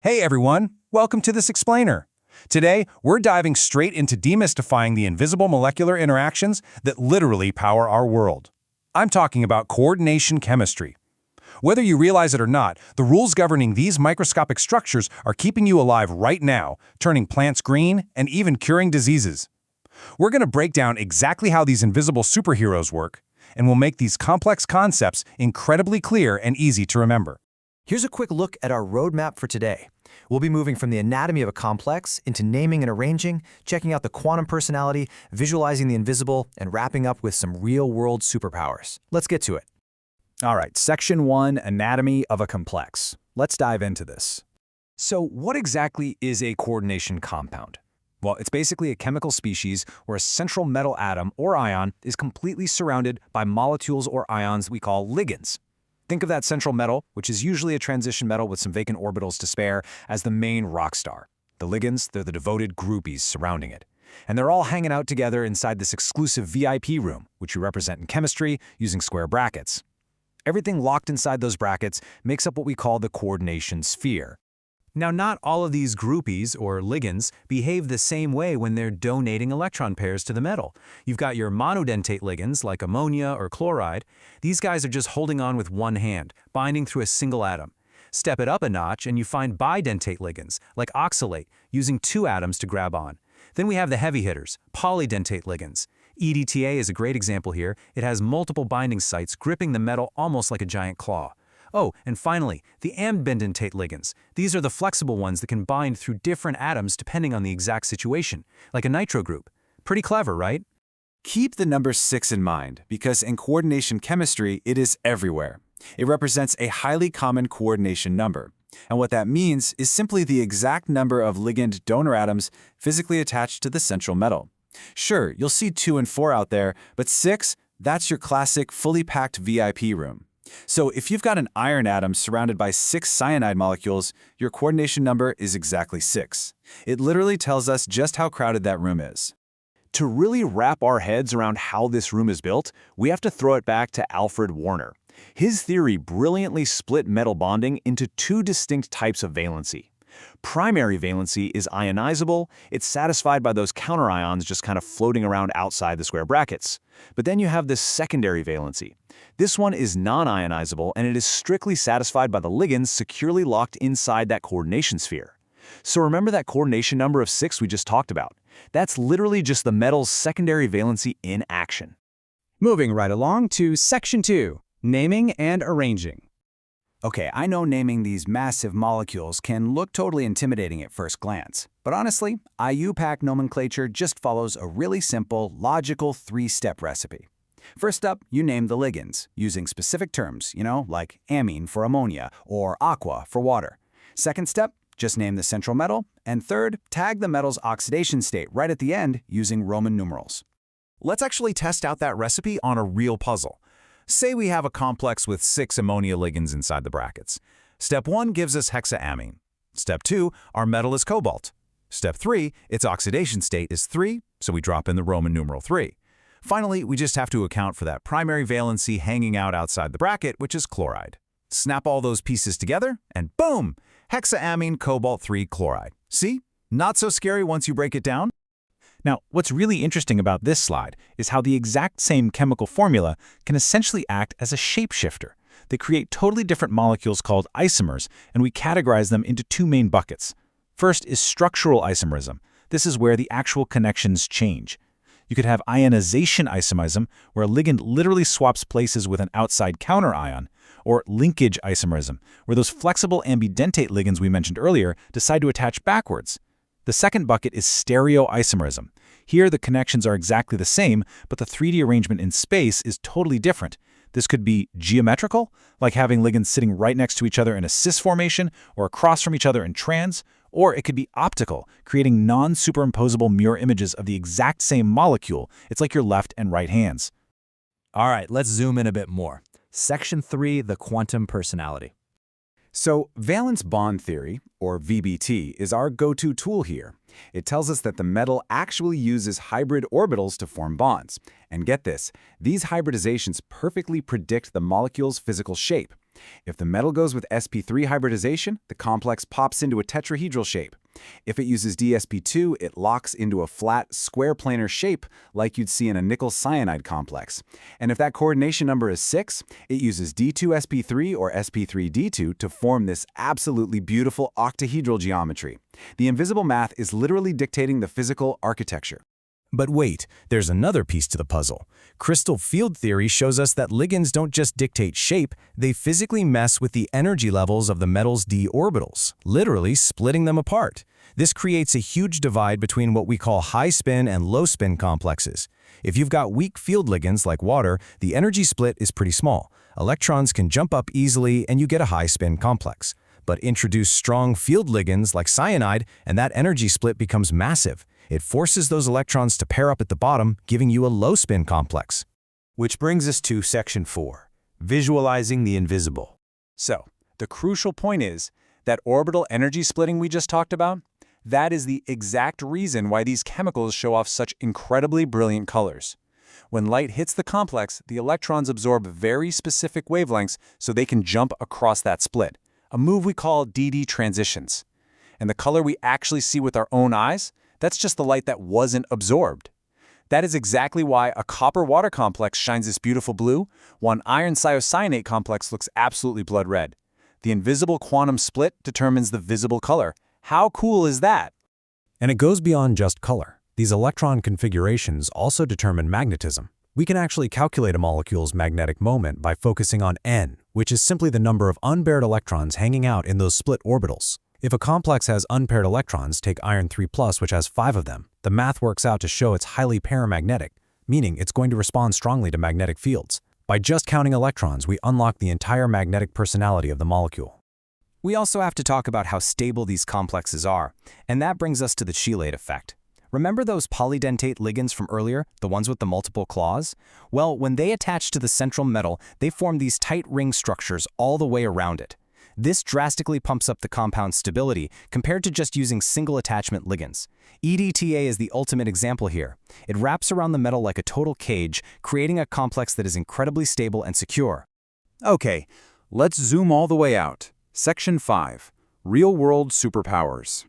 Hey everyone, welcome to this explainer. Today, we're diving straight into demystifying the invisible molecular interactions that literally power our world. I'm talking about coordination chemistry. Whether you realize it or not, the rules governing these microscopic structures are keeping you alive right now, turning plants green and even curing diseases. We're going to break down exactly how these invisible superheroes work, and we'll make these complex concepts incredibly clear and easy to remember. Here's a quick look at our roadmap for today. We'll be moving from the anatomy of a complex into naming and arranging, checking out the quantum personality, visualizing the invisible, and wrapping up with some real-world superpowers. Let's get to it. All right, Section 1, Anatomy of a Complex. Let's dive into this. So what exactly is a coordination compound? Well, it's basically a chemical species where a central metal atom or ion is completely surrounded by molecules or ions we call ligands. Think of that central metal, which is usually a transition metal with some vacant orbitals to spare, as the main rock star. The ligands, they're the devoted groupies surrounding it. And they're all hanging out together inside this exclusive VIP room, which we represent in chemistry using square brackets. Everything locked inside those brackets makes up what we call the coordination sphere. Now, not all of these groupies, or ligands, behave the same way when they're donating electron pairs to the metal. You've got your monodentate ligands, like ammonia or chloride. These guys are just holding on with one hand, binding through a single atom. Step it up a notch and you find bidentate ligands, like oxalate, using two atoms to grab on. Then we have the heavy hitters, polydentate ligands. EDTA is a great example here. It has multiple binding sites gripping the metal almost like a giant claw. Oh, and finally, the ambidentate ligands. These are the flexible ones that can bind through different atoms depending on the exact situation, like a nitro group. Pretty clever, right? Keep the number 6 in mind, because in coordination chemistry, it is everywhere. It represents a highly common coordination number. And what that means is simply the exact number of ligand donor atoms physically attached to the central metal. Sure, you'll see 2 and 4 out there, but 6, that's your classic fully packed VIP room. So if you've got an iron atom surrounded by 6 cyanide molecules, your coordination number is exactly 6. It literally tells us just how crowded that room is. To really wrap our heads around how this room is built, we have to throw it back to Alfred Warner. His theory brilliantly split metal bonding into 2 distinct types of valency. Primary valency is ionizable. It's satisfied by those counterions just kind of floating around outside the square brackets. But then you have this secondary valency. This one is non-ionizable, and it is strictly satisfied by the ligands securely locked inside that coordination sphere. So remember that coordination number of 6 we just talked about? That's literally just the metal's secondary valency in action. Moving right along to Section 2, Naming and Arranging. Okay, I know naming these massive molecules can look totally intimidating at first glance, but honestly, IUPAC nomenclature just follows a really simple, logical 3-step recipe. First up, you name the ligands, using specific terms, like amine for ammonia or aqua for water. Second step, just name the central metal. And third, tag the metal's oxidation state right at the end using Roman numerals. Let's actually test out that recipe on a real puzzle. Say we have a complex with 6 ammonia ligands inside the brackets. Step 1 gives us hexaamine. Step 2, our metal is cobalt. Step 3, its oxidation state is 3, so we drop in the Roman numeral 3. Finally, we just have to account for that primary valency hanging out outside the bracket, which is chloride. Snap all those pieces together, and boom! Hexaamine cobalt 3 chloride. See? Not so scary once you break it down. Now, what's really interesting about this slide is how the exact same chemical formula can essentially act as a shapeshifter. They create totally different molecules called isomers, and we categorize them into 2 main buckets. First is structural isomerism. This is where the actual connections change. You could have ionization isomerism, where a ligand literally swaps places with an outside counterion, or linkage isomerism, where those flexible ambidentate ligands we mentioned earlier decide to attach backwards. The second bucket is stereoisomerism. Here, the connections are exactly the same, but the 3D arrangement in space is totally different. This could be geometrical, like having ligands sitting right next to each other in a cis formation or across from each other in trans, or it could be optical, creating non-superimposable mirror images of the exact same molecule. It's like your left and right hands. All right, let's zoom in a bit more. Section 3, the quantum personality. So, valence bond theory, or VBT, is our go-to tool here. It tells us that the metal actually uses hybrid orbitals to form bonds. And get this, these hybridizations perfectly predict the molecule's physical shape. If the metal goes with sp3 hybridization, the complex pops into a tetrahedral shape. If it uses dsp2, it locks into a flat, square planar shape like you'd see in a nickel cyanide complex. And if that coordination number is 6, it uses d2sp3 or sp3d2 to form this absolutely beautiful octahedral geometry. The invisible math is literally dictating the physical architecture. But wait, there's another piece to the puzzle. Crystal field theory shows us that ligands don't just dictate shape, they physically mess with the energy levels of the metal's d orbitals, literally splitting them apart. This creates a huge divide between what we call high-spin and low-spin complexes. If you've got weak field ligands like water, the energy split is pretty small. Electrons can jump up easily and you get a high-spin complex. But introduce strong field ligands like cyanide and that energy split becomes massive. It forces those electrons to pair up at the bottom, giving you a low-spin complex. Which brings us to Section 4, visualizing the invisible. So, the crucial point is that orbital energy splitting we just talked about, that is the exact reason why these chemicals show off such incredibly brilliant colors. When light hits the complex, the electrons absorb very specific wavelengths so they can jump across that split, a move we call DD transitions. And the color we actually see with our own eyes, that's just the light that wasn't absorbed. That is exactly why a copper-water complex shines this beautiful blue, while an iron thiocyanate complex looks absolutely blood red. The invisible quantum split determines the visible color. How cool is that? And it goes beyond just color. These electron configurations also determine magnetism. We can actually calculate a molecule's magnetic moment by focusing on N, which is simply the number of unpaired electrons hanging out in those split orbitals. If a complex has unpaired electrons, take iron 3+, which has 5 of them, the math works out to show it's highly paramagnetic, meaning it's going to respond strongly to magnetic fields. By just counting electrons, we unlock the entire magnetic personality of the molecule. We also have to talk about how stable these complexes are, and that brings us to the chelate effect. Remember those polydentate ligands from earlier, the ones with the multiple claws? Well, when they attach to the central metal, they form these tight ring structures all the way around it. This drastically pumps up the compound's stability compared to just using single attachment ligands. EDTA is the ultimate example here. It wraps around the metal like a total cage, creating a complex that is incredibly stable and secure. Okay, let's zoom all the way out. Section 5, Real-World Superpowers.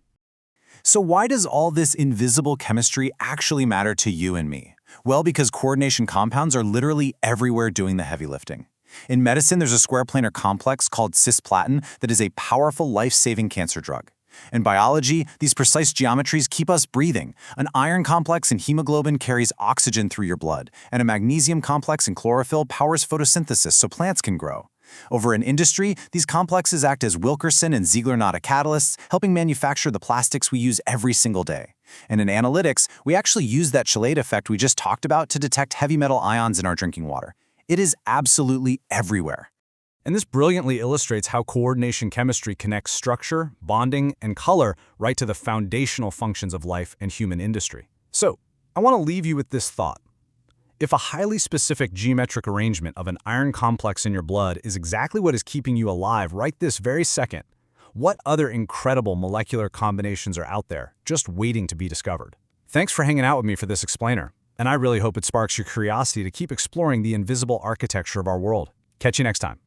So why does all this invisible chemistry actually matter to you and me? Well, because coordination compounds are literally everywhere doing the heavy lifting. In medicine, there's a square planar complex called cisplatin that is a powerful life-saving cancer drug. In biology, these precise geometries keep us breathing. An iron complex in hemoglobin carries oxygen through your blood, and a magnesium complex in chlorophyll powers photosynthesis so plants can grow. Over in industry, these complexes act as Wilkerson and Ziegler-Natta catalysts, helping manufacture the plastics we use every single day. And in analytics, we actually use that chelate effect we just talked about to detect heavy metal ions in our drinking water. It is absolutely everywhere. And this brilliantly illustrates how coordination chemistry connects structure, bonding, and color right to the foundational functions of life and human industry. So, I want to leave you with this thought. If a highly specific geometric arrangement of an iron complex in your blood is exactly what is keeping you alive right this very second, what other incredible molecular combinations are out there just waiting to be discovered? Thanks for hanging out with me for this explainer, and I really hope it sparks your curiosity to keep exploring the invisible architecture of our world. Catch you next time.